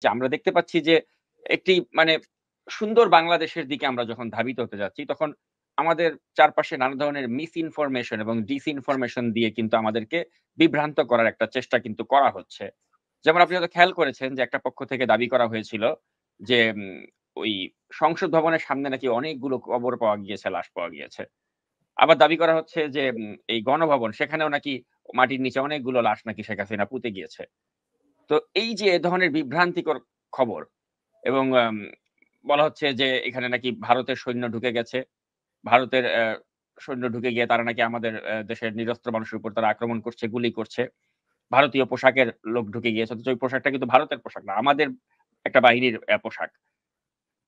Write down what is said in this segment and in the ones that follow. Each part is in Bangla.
যে আমরা দেখতে পাচ্ছি যে একটি মানে সুন্দর বাংলাদেশের দিকে আমরা যখন ধাবিত হতে যাচ্ছি, তখন আমাদের চারপাশে নানা ধরনের মিস ইনফরমেশন এবং ডিসইনফরমেশন দিয়ে কিন্তু আমাদেরকে বিভ্রান্ত করার একটা চেষ্টা কিন্তু করা হচ্ছে। যেমন আপনি হয়তো খেয়াল করেছেন যে একটা পক্ষ থেকে দাবি করা হয়েছিল যে ওই সংসদ ভবনের সামনে নাকি অনেকগুলো কবর পাওয়া গিয়েছে, লাশ পাওয়া গিয়েছে। আবার দাবি করা হচ্ছে যে এই গণভবন সেখানেও নাকি মাটির নিচে অনেকগুলো লাশ নাকি শেখ হাসিনা পুঁতে গিয়েছে। তো এই যে এ ধরনের বিভ্রান্তিকর খবর এবং বলা হচ্ছে যে এখানে নাকি ভারতের সৈন্য ঢুকে গেছে। ভারতের সৈন্য ঢুকে গিয়ে তারা নাকি আমাদের দেশের নিরস্ত্র মানুষের উপর তারা আক্রমণ করছে, গুলি করছে। ভারতীয় পোশাকের লোক ঢুকে গিয়েছে। অথচ ওই পোশাকটা কিন্তু ভারতের পোশাক না। আমাদের একটা বাহিনীর পোশাক।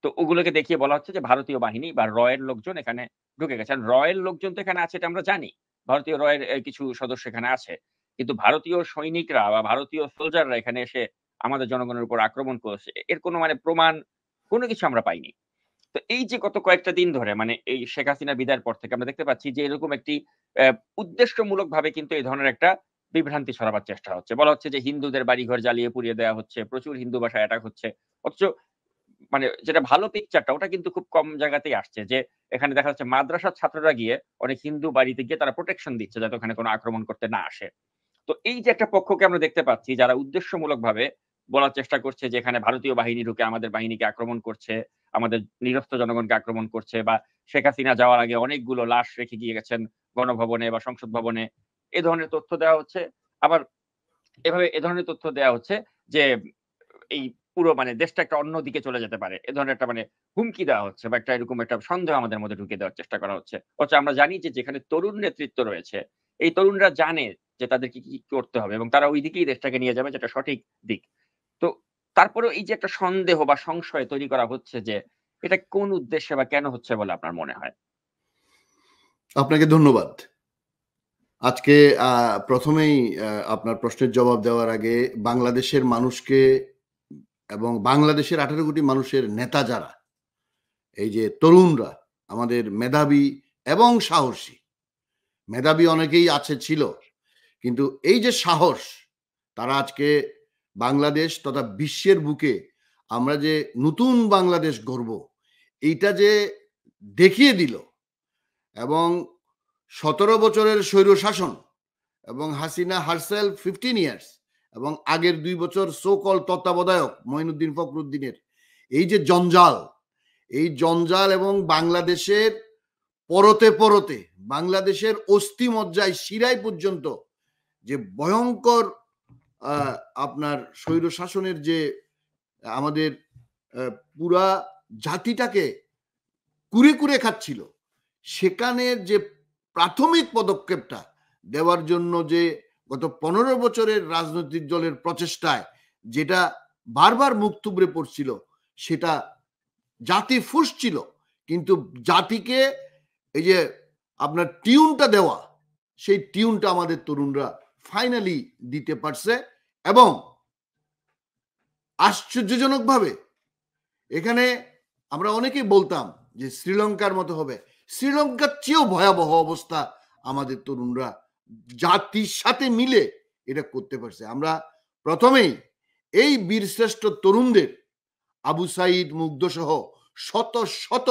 তো ওগুলোকে দেখিয়ে বলা হচ্ছে যে ভারতীয় বাহিনী বা রয়ের লোকজন এখানে ঢুকে গেছে। আর রয়ের লোকজন তো এখানে আছে এটা আমরা জানি। ভারতীয় রয়ের কিছু সদস্য এখানে আছে। কিন্তু ভারতীয় সৈনিকরা বা ভারতীয় সোলজাররা এখানে এসে আমাদের জনগণের উপর আক্রমণ করেছে। এর কোনো মানে প্রমাণ কোনো কিছু আমরা পাইনি। তো এই যে গত কয়েকটা দিন ধরে মানে এই শেখ হাসিনা বিদায়ের পর থেকে আমরা দেখতে পাচ্ছি যে এরকম একটি উদ্দেশ্যমূলকভাবে কিন্তু এই ধরনের একটা বিভ্রান্তি ছড়াবার চেষ্টা হচ্ছে। বলা হচ্ছে যে হিন্দুদের বাড়িঘর জ্বালিয়ে পুড়িয়ে দেয়া হচ্ছে। প্রচুর হিন্দু বাসায় অ্যাটাক হচ্ছে। অথচ মানে যেটা ভালো পিকচারটা ওটা কিন্তু খুব কম জায়গাতেই আসছে। যে এখানে দেখা যাচ্ছে মাদ্রাসার ছাত্ররা গিয়ে অনেক হিন্দু বাড়িতে গিয়ে তারা প্রোটেকশন দিচ্ছে যাতে ওখানে কোন আক্রমণ করতে না আসে। তো এই যে একটা পক্ষকে আমরা দেখতে পাচ্ছি যারা উদ্দেশ্যমূলকভাবে বলার চেষ্টা করছে যে এখানে ভারতীয় বাহিনী ঢুকে আমাদের বাহিনীকে আক্রমণ করছে, আমাদের নিরস্ত্র জনগণকে আক্রমণ করছে বা শেখ হাসিনা যাওয়ার আগে অনেকগুলো লাশ রেখে গিয়ে গেছেন গণভবনে বা সংসদ ভবনে। এ ধরনের তথ্য দেওয়া হচ্ছে। আবার এভাবে এ ধরনের তথ্য দেয়া হচ্ছে যে এই পুরো মানে দেশটা একটা অন্য দিকে চলে যেতে পারে। এ ধরনের একটা মানে হুমকি দেওয়া হচ্ছে বা একটা এরকম একটা সন্দেহ আমাদের মধ্যে ঢুকিয়ে দেওয়ার চেষ্টা করা হচ্ছে। অথচ আমরা জানি যে যেখানে তরুণ নেতৃত্ব রয়েছে, এই তরুণরা জানে যে তাদেরকে কি করতে হবে এবং তারা ওই দিকেই দেশটাকে নিয়ে যাবে যেটা সঠিক দিক। তো তারপরেও এই যে একটা সন্দেহ বা সংশয় তৈরি করা হচ্ছে যে এটা কোন উদ্দেশ্যে বা কেন হচ্ছে বলে আপনার মনে হয়? আপনাকে ধন্যবাদ। আজকে প্রথমেই আপনার প্রশ্নের জবাব দেওয়ার আগে বাংলাদেশের মানুষকে এবং বাংলাদেশের 18 কোটি মানুষের নেতা যারা, এই যে তরুণরা, আমাদের মেধাবী এবং সাহসী, মেধাবী অনেকেই আছে ছিল, কিন্তু এই যে সাহস, তারা আজকে বাংলাদেশ তথা বিশ্বের বুকে আমরা যে নতুন বাংলাদেশ গড়ব, এইটা যে দেখিয়ে দিল। এবং 17 বছরের স্বৈরশাসন এবং হাসিনা হারসেলফ 15 ইয়ার্স এবং আগের 2 বছর সো কল তত্ত্বাবধায়ক মঈনুদ্দিন ফখরুদ্দিনের এই যে জঞ্জাল, এই জঞ্জাল এবং বাংলাদেশের পরতে পরতে বাংলাদেশের অস্থি মজ্জায় শিরায় পর্যন্ত যে ভয়ঙ্কর আপনার স্বৈর শাসনের যে আমাদের পুরা জাতিটাকে কুরে কুরে খাচ্ছিল, সেখানের যে প্রাথমিক পদক্ষেপটা দেওয়ার জন্য যে গত 15 বছরের রাজনৈতিক দলের প্রচেষ্টায় যেটা বারবার মুখ থুবড়ে পড়ছিল, সেটা জাতি ফুঁসছিল, কিন্তু জাতিকে এই যে আপনার টিউনটা দেওয়া, সেই টিউনটা আমাদের তরুণরা ফাইনালি দিতে পারছে। এবং আশ্চর্যজনকভাবে এখানে আমরা অনেকেই বলতাম যে শ্রীলঙ্কার মতো হবে, শ্রীলঙ্কার চেয়েও ভয়াবহ অবস্থা আমাদের তরুণরা জাতির সাথে মিলে এটা করতে পারছে। আমরা প্রথমেই এই বীরশ্রেষ্ঠ তরুণদের, আবু সাইদ মুগ্ধ সহ শত শত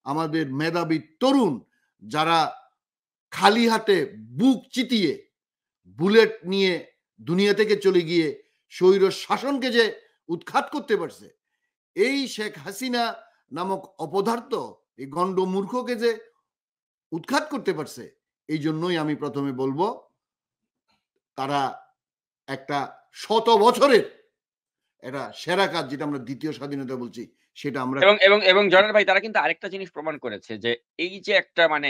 আমাদের মেধাবী তরুণ যারা খালি হাতে বুক চিতিয়ে বুলেট নিয়ে দুনিয়া থেকে চলে গিয়ে স্বৈর শাসনকে যে উৎখাত করতে পারছে, এই শেখ হাসিনা নামক অপদার্থ, এই গণ্ড মূর্খকে যে উৎখাত করতে পারছে, এই জন্যই আমি প্রথমে বলবো তারা একটা 100 বছরের এটা সেরা কাজ, যেটা আমরা দ্বিতীয় স্বাধীনতা বলছি, সেটা আমরা এবং জনের ভাই তারা কিন্তু আরেকটা জিনিস প্রমাণ করেছে যে এই যে একটা মানে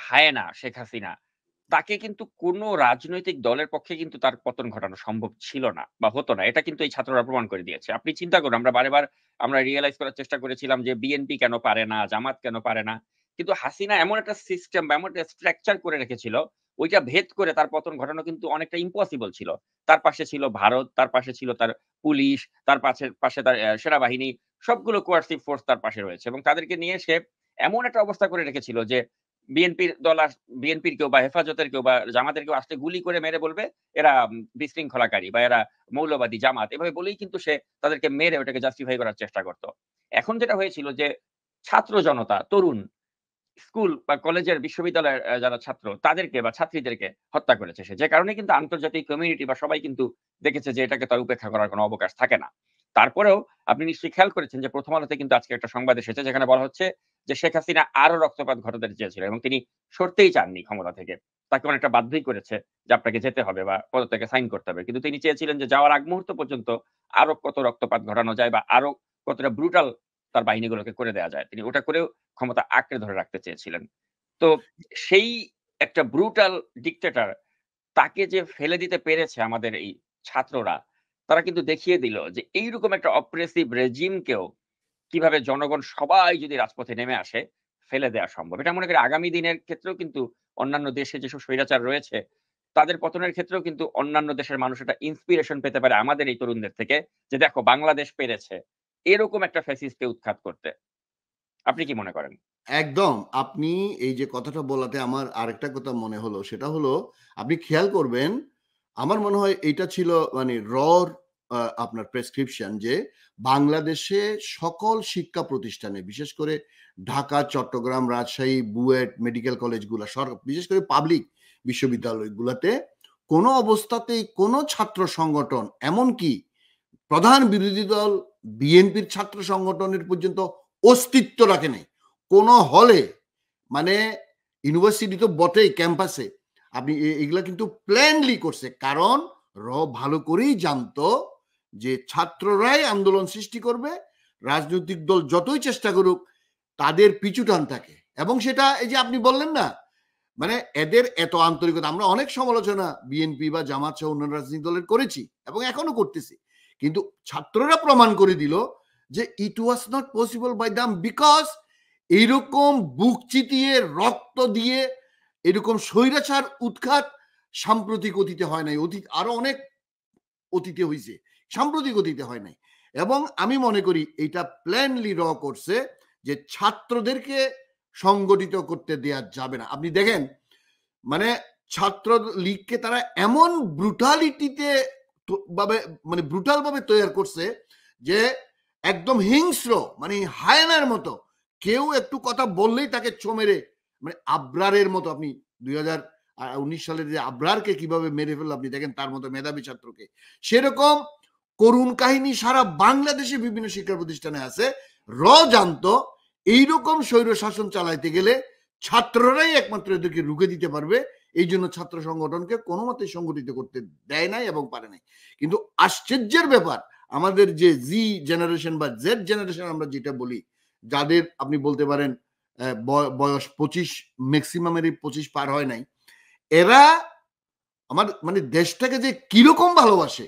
হায়েনা শেখ হাসিনা, তাকে কিন্তু কোন রাজনৈতিক দলের পক্ষে কিন্তু তার পতন ঘটানো সম্ভব ছিল না বা হতো না। এটা কিন্তু এই ছাত্ররা প্রমাণ করে দিয়েছে। আপনি চিন্তা করুন আমরা বারে-বার আমরা রিয়ালাইজ করার চেষ্টা করেছিলাম যে বিএনপি কেন পারে না, জামাত কেন পারে না। কিন্তু হাসিনা এমন একটা সিস্টেম বা এমন একটা স্ট্রাকচার করে রেখেছিল, ওইটা ভেদ করে তার পতন ঘটানো কিন্তু অনেকটা ইম্পসিবল ছিল। তার পাশে ছিল ভারত, তার পাশে ছিল তার পুলিশ, তার পাশে তার সেনাবাহিনী, সবগুলো কোয়ার্সিভ ফোর্স তার পাশে রয়েছে এবং তাদেরকে নিয়ে সে এমন একটা অবস্থা করে রেখেছিল যে বিএনপির দল বিএনপির কেউ বা হেফাজতের কেউ বা জামাতের কেউ আসলে গুলি করে মেরে বলবে এরা বিশৃঙ্খলাকারী বা এরা মৌলবাদী জামাত, এভাবে বলেই কিন্তু সে তাদেরকে মেরে ওটাকে জাস্টিফাই করার চেষ্টা করত। এখন যেটা হয়েছিল যে ছাত্র জনতা, তরুণ, স্কুল বা কলেজের বিশ্ববিদ্যালয়ের যারা ছাত্র তাদেরকে বা ছাত্রীদেরকে হত্যা করেছে সে। যে কারণে কিন্তু আন্তর্জাতিক কমিউনিটি বা সবাই কিন্তু দেখেছে যে এটাকে তো আর উপেক্ষা করার কোনো অবকাশ থাকে না। তারপরেও আপনি নিশ্চয়ই খেয়াল করেছেন যে 'প্রথম আলোতে' কিন্তু আজকে একটা সংবাদ এসেছে যেখানে বলা হচ্ছে যে শেখ হাসিনা আরো রক্তপাত ঘটাতে চেয়েছিলেন এবং তিনি সরতেই চাননি ক্ষমতা থেকে। তাকে অনেকটা বাধ্যই করেছে যে আপনাকে যেতে হবে বা পদত্যাগে সাইন করতে হবে। কিন্তু তিনি চেয়েছিলেন যে যাওয়ার আগ মুহূর্ত পর্যন্ত আরো কত রক্তপাত ঘটানো যায় বা আরো কতটা ব্রুটাল তার বাহিনীগুলোকে করে দেয়া যায়। তিনি ওটা করেও ক্ষমতা আঁকড়ে ধরে রাখতে চেয়েছিলেন। তো সেই একটা ব্রুটাল ডিক্টেটর তাকে যে ফেলে দিতে পেরেছে আমাদের এই ছাত্ররা, তারা কিন্তু দেখিয়ে দিল যে এইরকম একটা অপ্রেসিভ রেজিমকেও কিভাবে জনগণ সবাই যদি রাজপথে নেমে আসে, ফেলে দেয়া সম্ভব। এটা মনে করি আগামী দিনের ক্ষেত্রেও কিন্তু অন্যান্য দেশে যেসব স্বৈরাচার রয়েছে, তাদের পতনের ক্ষেত্রেও কিন্তু অন্যান্য দেশের মানুষ একটা ইন্সপিরেশন পেতে পারে আমাদের এই তরুণদের থেকে যে, "দেখো বাংলাদেশ পেরেছে।" এরকম একটা ফ্যাসিস্টকে উৎখাত করতে। আপনি কি মনে করেন? একদম। আপনি এই যে কথাটা বলাতে আমার আরেকটা কথা মনে হলো, সেটা হলো আপনি খেয়াল করবেন, আমার মনে হয় এইটা ছিল মানে আপনার প্রেসক্রিপশন যে বাংলাদেশে সকল শিক্ষা প্রতিষ্ঠানে বিশেষ করে ঢাকা, চট্টগ্রাম, রাজশাহী, বুয়েট, মেডিকেল কলেজগুলা বিশেষ করে পাবলিক বিশ্ববিদ্যালয়গুলাতে কোনো অবস্থাতেই কোনো ছাত্র সংগঠন এমনকি প্রধান বিরোধী দল বিএনপির ছাত্র সংগঠনের পর্যন্ত অস্তিত্ব রাখে নাই। কোনো হলে মানে ইউনিভার্সিটি তো বটেই ক্যাম্পাসে আপনি এগুলা কিন্তু প্ল্যানলি করছে। কারণ ভালো করেই জানতো যে ছাত্ররাই আন্দোলন সৃষ্টি করবে। রাজনৈতিক দল যতই চেষ্টা করুক তাদের পিছু টান থাকে। এবং সেটা এই যে আপনি বললেন না মানে এদের এত আন্তরিকতা আমরা অনেক সমালোচনা বিএনপি বা জামাত সহ অন্যান্য রাজনৈতিক দলের করেছি এবং এখনো করতেছি। কিন্তু ছাত্ররা প্রমাণ করে দিল যে ইট ওয়াজ নট পসিবল বাই দাম বিকজ এইরকম বুক চিতিয়ে রক্ত দিয়ে এরকম স্বৈরাচার উৎখাত সাম্প্রতিক অতীতে হয় নাই। অতীত আরো অনেক অতীতে হয়েছে, সাম্প্রতিক অতীতে হয় নাই। এবং আমি মনে করি এটা প্ল্যানলি করছে যে ছাত্রদেরকে সংগঠিত করতে দেয়া যাবে না। আপনি দেখেন মানে ছাত্র লীগকে তারা এমন ব্রুটালিটিতে ভাবে মানে ব্রুটাল ভাবে তৈরি করছে যে একদম হিংস্র মানে হায়নার মতো কেউ একটু কথা বললেই তাকে মেরে মানে আবরারের মতো আপনি 2019 সালের যে আবরারকে কিভাবে মেরে ফেললো আপনি দেখেন তার মতো মেধাবী ছাত্রকে সেরকম করুণ কাহিনী সারা বাংলাদেশে বিভিন্ন শিক্ষা প্রতিষ্ঠানে আছে জানতো এইরকম স্বৈর শাসন চালাইতে গেলে ছাত্ররাই একমাত্র এদেরকে রুখে দিতে পারবে এই জন্য ছাত্র সংগঠনকে কোনো মতে সংগঠিত করতে দেয় নাই এবং পারে নাই। কিন্তু আশ্চর্যের ব্যাপার আমাদের যে জি জেনারেশন বা জেড জেনারেশন আমরা যেটা বলি যাদের আপনি বলতে পারেন বয়স 25 ম্যাক্সিমামেরই 25 পার হয় নাই এরা আমার মানে দেশটাকে যে কিরকম ভালোবাসে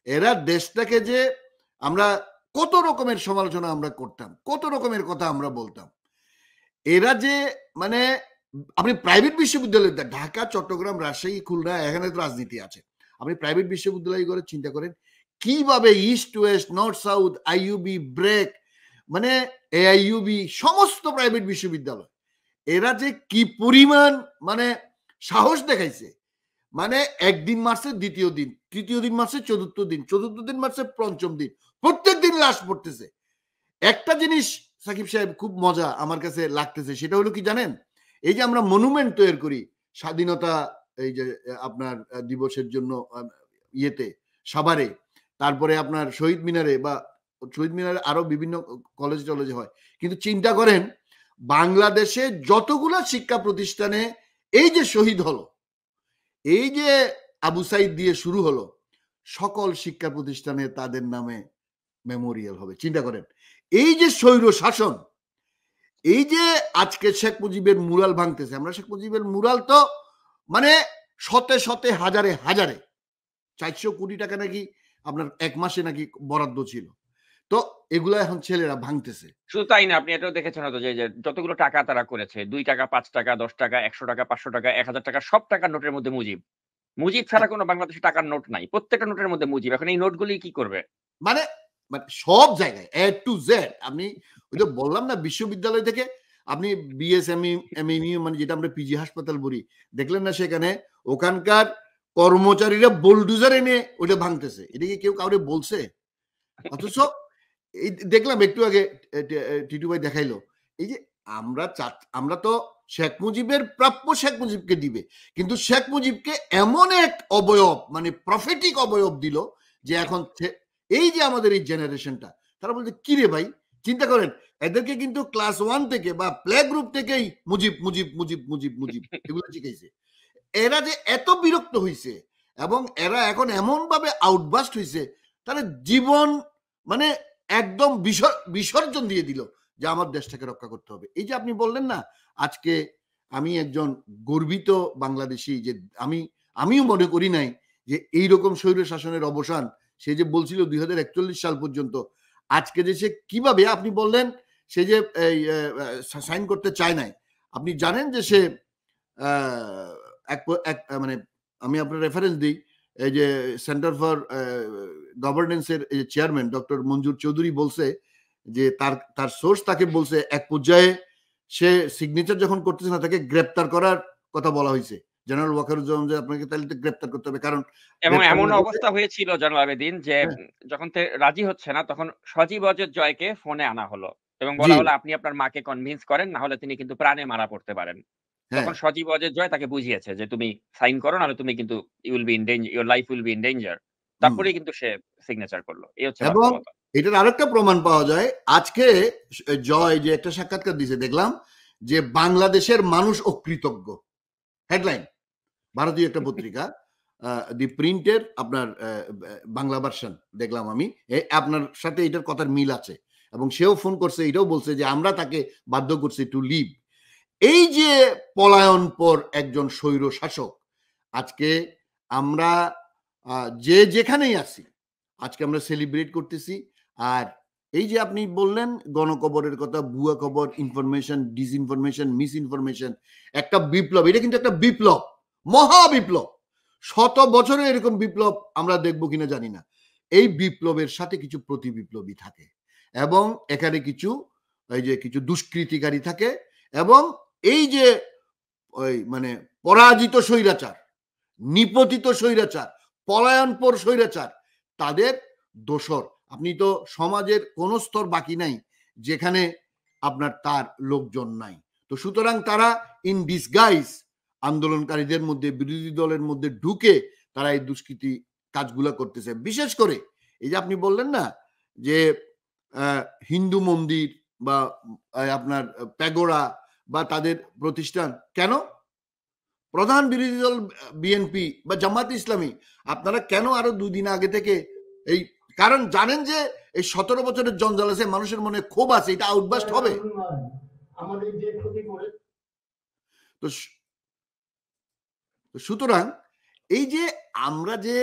এরা দেশটাকে যে আমরা কত রকমের সমালোচনা আমরা করতাম কত রকমের কথা আমরা বলতাম এরা যে মানে আপনি প্রাইভেট বিশ্ববিদ্যালয় ঢাকা চট্টগ্রাম রাজশাহী খুলনা এখানে তো রাজনীতি আছে আপনি প্রাইভেট বিশ্ববিদ্যালয় করে চিন্তা করেন কিভাবে East West North South IUB BRAC মানে এআইইউবি সমস্ত প্রাইভেট বিশ্ববিদ্যালয় এরা যে কি পরিমাণ মানে সাহস দেখাইছে মানে একদিন মারছে দ্বিতীয় দিন তৃতীয় দিন মারছে চতুর্থ দিন মারছে পঞ্চম দিন প্রত্যেক দিন লাশ পড়তেছে একটা জিনিস সাকিব সাহেব খুব মজা আমার কাছে লাগতেছে সেটা হলো কি জানেন এই যে আমরা মনুমেন্ট তৈরি করি স্বাধীনতা এই যে আপনার দিবসের জন্য ইয়েতে সাভারে তারপরে আপনার শহীদ মিনারে বা শহীদ মিনারে আরো বিভিন্ন কলেজ টলেজে হয় কিন্তু চিন্তা করেন বাংলাদেশে যতগুলো শিক্ষা প্রতিষ্ঠানে এই যে শহীদ হলো এই যে আবু সাইদ দিয়ে শুরু হলো সকল শিক্ষা প্রতিষ্ঠানে তাদের নামে মেমোরিয়াল হবে চিন্তা করেন এই যে স্বৈর শাসন এই যে আজকে শেখ মুজিবের মুরাল ভাঙতেছে আমরা শেখ মুজিবের মুরাল তো মানে শতে শতে হাজারে হাজারে 400 কোটি টাকা নাকি আপনার এক মাসে নাকি বরাদ্দ ছিল তো এগুলো এখন ছেলেরা ভাঙতেছে শুধু তাই না, আপনি এটাও দেখেছেন হয়তো যে যতগুলো টাকা তারা করেছে, ৳২, ৳৫, ৳১০, ৳১০০, ৳৫০০, ৳১,০০০ সব টাকার নোটের মধ্যে মুজিব। মুজিব ছাড়া কোন বাংলাদেশে টাকার নোট নাই। প্রত্যেকটা নোটের মধ্যে মুজিব। এখন এই নোটগুলি কি করবে? মানে মানে সব জায়গায় এ টু জেড আপনি ওই যে বললাম না বিশ্ববিদ্যালয় থেকে আপনি বিএসএমই মানে যেটা আমরা পিজি হাসপাতাল বলি, দেখলেন না সেখানে ওখানকার কর্মচারীরা বোলডুজার এনে ওটা ভাঙতেছে। এটা কি কেউ কাউরে বলছে? অথচ এই দেখলাম একটু আগে টিটু ভাই দেখাইলো, এই যে আমরা তো শেখ মুজিবের প্রাপ্য শেখ মুজিবকে দিবে, কিন্তু শেখ মুজিবকে এমন এক অবয়ব মানে প্রফেটিক অবয়ব দিল যে এখন এই যে আমাদের এই জেনারেশনটা, তারা বলতে কি রে ভাই, চিন্তা করেন এদেরকে কিন্তু ক্লাস 1 থেকে বা প্লে গ্রুপ থেকেই মুজিব মুজিব মুজিব মুজিব মুজিব এগুলো শিখাইছে। এরা যে এত বিরক্ত হইছে এবং এরা এখন এমন ভাবে আউটবাস্ট হইছে, তারা জীবন মানে একদম বিসর্জন দিয়ে দিল যে আমার দেশটাকে রক্ষা করতে হবে। এই যে আপনি বললেন না, আজকে আমি একজন গর্বিত বাংলাদেশী, যে আমিও মনে করি নাই যে এইরকম স্বৈর শাসনের অবসান, সে যে বলছিল 2041 সাল পর্যন্ত, আজকে যে সে কিভাবে, আপনি বললেন সে যে সাইন করতে চায় নাই, আপনি জানেন যে সে মানে আমি আপনার রেফারেন্স দিই, এই যে সেন্টার ফর গভর্নেন্সের চেয়ারম্যান ডক্টর মঞ্জুর চৌধুরী বলছে যে তার সোর্স তাকে বলছে এক পর্যায়ে সে সিগনেচার যখন করতেছে না, তাকে গ্রেপ্তার করার কথা বলা হয়েছে। জেনারেল ওয়াকারুজ্জামান যে আপনাকে তাহলে গ্রেপ্তার করতে হবে, কারণ এবং এমন অবস্থা হয়েছিল জনাব আবেদিন যে যখন রাজি হচ্ছে না, তখন সজীব অজয় জয়কে ফোনে আনা হলো এবং বলা হলো আপনি আপনার মাকে কনভিন্স করেন, না হলে তিনি কিন্তু প্রাণে মারা পড়তে পারেন। তখন সজীব অজয় জয় তাকে বুঝিয়েছে যে তুমি সাইন করো, নাহলে তুমি কিন্তু your life will be in danger. তারপরে কিন্তু সে সিগনেচার করলো। এই হচ্ছে বাস্তবতা। এটার আরেকটা প্রমাণ পাওয়া যায়, আজকে জয় যে একটা সাক্ষাৎকার দিয়েছে দেখলাম, যে বাংলাদেশের মানুষ অকৃতজ্ঞ, হেডলাইন ভারতীয় একটা পত্রিকা, দি প্রিন্টের আপনার বাংলা ভার্সন দেখলাম আমি, আপনার সাথে এটার কথার মিল আছে এবং সেও ফোন করছে, এটাও বলছে যে আমরা তাকে বাধ্য করছি টু লিভ। এই যে পলায়ন পর একজন স্বৈর শাসক, আজকে আমরা যে যেখানেই আছি আজকে আমরা সেলিব্রেট করতেছি। আর এই যে আপনি বললেন গণকবরের কথা, ভুয়া খবর, ইনফরমেশন, ডিসইনফরমেশন, মিস ইনফরমেশন, একটা বিপ্লব, এটা কিন্তু একটা বিপ্লব, মহা বিপ্লব। 100 বছরে এরকম বিপ্লব আমরা দেখবো কিনা জানি না। এই বিপ্লবের সাথে কিছু প্রতি বিপ্লবী থাকে এবং এখানে কিছু এই যে কিছু দুষ্কৃতিকারী থাকে এবং এই যে ওই মানে পরাজিত স্বৈরাচার, নিপতিত স্বৈরাচার, পলায়নপর স্বৈরাচার, তাদের দোসর। আপনি তো সমাজের কোন স্তর বাকি নাই যেখানে আপনার তার লোকজন নাই। তো সুতরাং তারা ইন ডিসগাইজ আন্দোলনকারীদের মধ্যে, বিরোধী দলের মধ্যে ঢুকে তারা এই দুষ্কৃতি কাজগুলো করতেছে। বিশেষ করে এই যে আপনি বললেন না যে হিন্দু মন্দির বা আপনার প্যাগোড়া বা তাদের প্রতিষ্ঠান, কেন প্রধান বিরোধী দল বিএনপি বা জামাত ইসলামী আপনারা কেন আরো 2 দিন আগে থেকে এই, কারণ জানেন যে এই 17 বছরের জঞ্জাল আছে, মানুষের মনে ক্ষোভ আছে, এটা আউটবাস্ট হবে। তো সুতরাং এই যে আমরা যে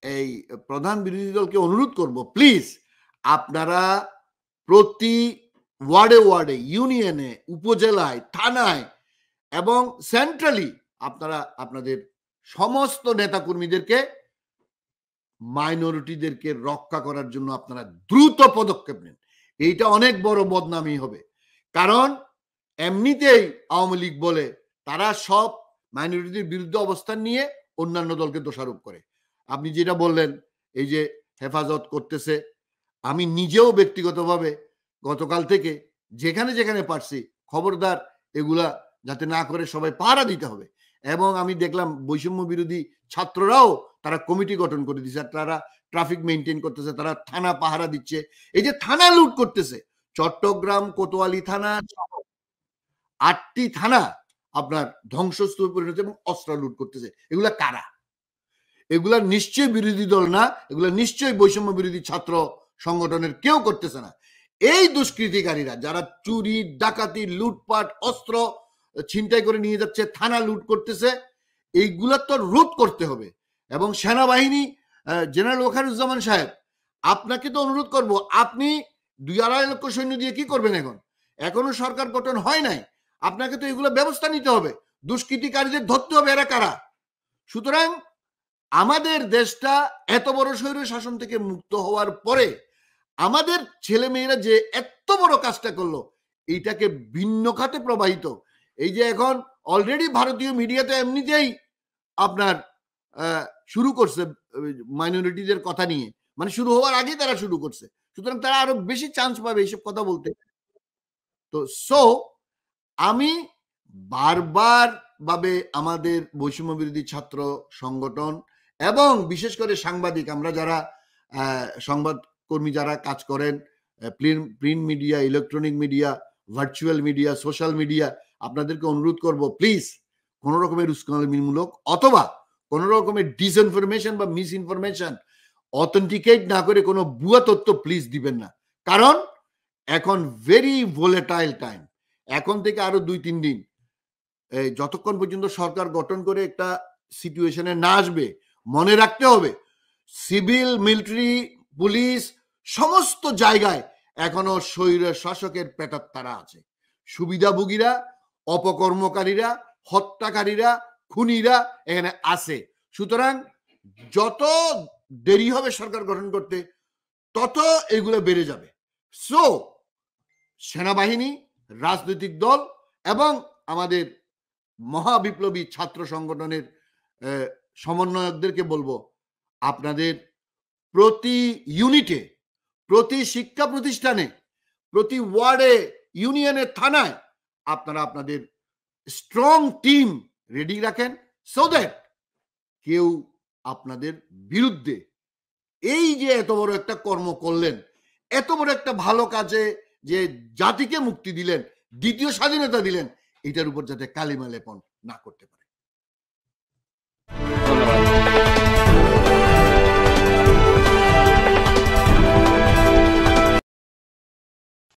এই প্রধান বিরোধী দলকে অনুরোধ করব, প্লিজ আপনারা প্রতি ওয়ার্ডে ওয়ার্ডে, ইউনিয়নে, উপজেলায়, থানায় এবং সেন্ট্রালি আপনারা আপনাদের সমস্ত নেতাকর্মীদেরকে, মাইনরিটিদেরকে রক্ষা করার জন্য আপনারা দ্রুত পদক্ষেপ নেন। এইটা অনেক বড় বদনামি হবে, কারণ এমনিতেই আওয়ামী লীগ বলে তারা সব মাইনরিটির বিরুদ্ধে অবস্থান নিয়ে অন্যান্য দলকে দোষারোপ করে। আপনি যেটা বললেন এই যে হেফাজত করতেছে, আমি নিজেও ব্যক্তিগতভাবে গতকাল থেকে যেখানে যেখানে পারছি খবরদার এগুলা যাতে না করে সবাই পাহারা দিতে হবে। এবং আমি দেখলাম বৈষম্য বিরোধী ছাত্ররাও তারা কমিটি গঠন করে দিচ্ছে, তারা ট্রাফিক মেনটেন করতেছে, তারা থানা পাহারা দিচ্ছে। এই যে থানা লুট করতেছে, চট্টগ্রাম কোতোয়ালি থানা 8টি থানা আপনার ধ্বংসস্তূপে পরিণত এবং অস্ত্র লুট করতেছে, এগুলা কারা? এগুলা নিশ্চয়ই বিরোধী দল না, এগুলা নিশ্চয়ই বৈষম্য বিরোধী ছাত্র সংগঠনের কেউ করতেছে না। এই দুষ্কৃতিকারীরা যারা চুরি, ডাকাতি, লুটপাট, অস্ত্র ছিনতাই করে নিয়ে যাচ্ছে, থানা লুট করতেছে, এইগুলা তো রোধ করতে হবে। এবং সেনাবাহিনী, জেনারেল ওয়াকারুজ্জামান সাহেব, আপনাকে তো অনুরোধ করব, আপনি 2-2.5 লক্ষ সৈন্য দিয়ে কি করবেন? এখনো সরকার গঠন হয় নাই, আপনাকে তো এগুলো ব্যবস্থা নিতে হবে, দুষ্কৃতিকারীদের ধরতে হবে এরা কারা। সুতরাং আমাদের দেশটা এত বড় স্বৈর শাসন থেকে মুক্ত হওয়ার পরে আমাদের ছেলে মেয়েরা যে এত বড় কাজটা করলো, এইটাকে ভিন্ন খাতে প্রবাহিত, এই যে এখন অলরেডি ভারতীয় মিডিয়াতে এমনিতেই আপনার শুরু করছে মাইনরিটিদের কথা নিয়ে, মানে শুরু হওয়ার আগেই তারা শুরু করছে, সুতরাং তারা আরো বেশি চান্স পাবে এইসব কথা বলতে। তো আমি বারবার ভাবে আমাদের বৈষম্য বিরোধী ছাত্র সংগঠন এবং বিশেষ করে সাংবাদিক, আমরা যারা সংবাদ কর্মী যারা কাজ করেন, print media, electronic media, virtual media, social media, আপনাদেরকে অনুরোধ করব প্লিজ কোন রকমের উস্কানিমূলক অথবা কোন রকমের ডিসইনফরমেশন বা মিস ইনফরমেশন অথেন্টিকেট না করে কোনো ভুয়া তথ্য প্লিজ দিবেন না, কারণ এখন ভেরি ভোলেটাইল টাইম। এখন থেকে আরো 2-3 দিন যতক্ষণ পর্যন্ত সরকার গঠন করে একটা সিচুয়েশনে না আসবে, মনে রাখতে হবে সিভিল, মিলিটারি, পুলিশ সমস্ত জায়গায় এখনো স্বৈর শাসকের পেটার তারা আছে। সুবিধাভোগীরা, অপকর্মকারীরা, হত্যাকারীরা, খুনিরা এখানে আছে। সুতরাং যত দেরি হবে সরকার গঠন করতে, তত এগুলো বেড়ে যাবে। সেনাবাহিনী, রাজনৈতিক দল এবং আমাদের মহাবিপ্লবী ছাত্র সংগঠনের সমন্বয়কদেরকে বলবো, আপনাদের প্রতি ইউনিটে, প্রতি শিক্ষা প্রতিষ্ঠানে, প্রতি ওয়ার্ডে, ইউনিয়নে, থানায় আপনারা আপনাদের স্ট্রং টিম রেডি রাখেন, সো দ্যাট কেউ আপনাদের বিরুদ্ধে, এই যে এত বড় একটা কর্ম করলেন, এত বড় একটা ভালো কাজে যে জাতিকে মুক্তি দিলেন, দ্বিতীয় স্বাধীনতা দিলেন, এটার উপর যাতে কালিমা লেপন না করতে পারে।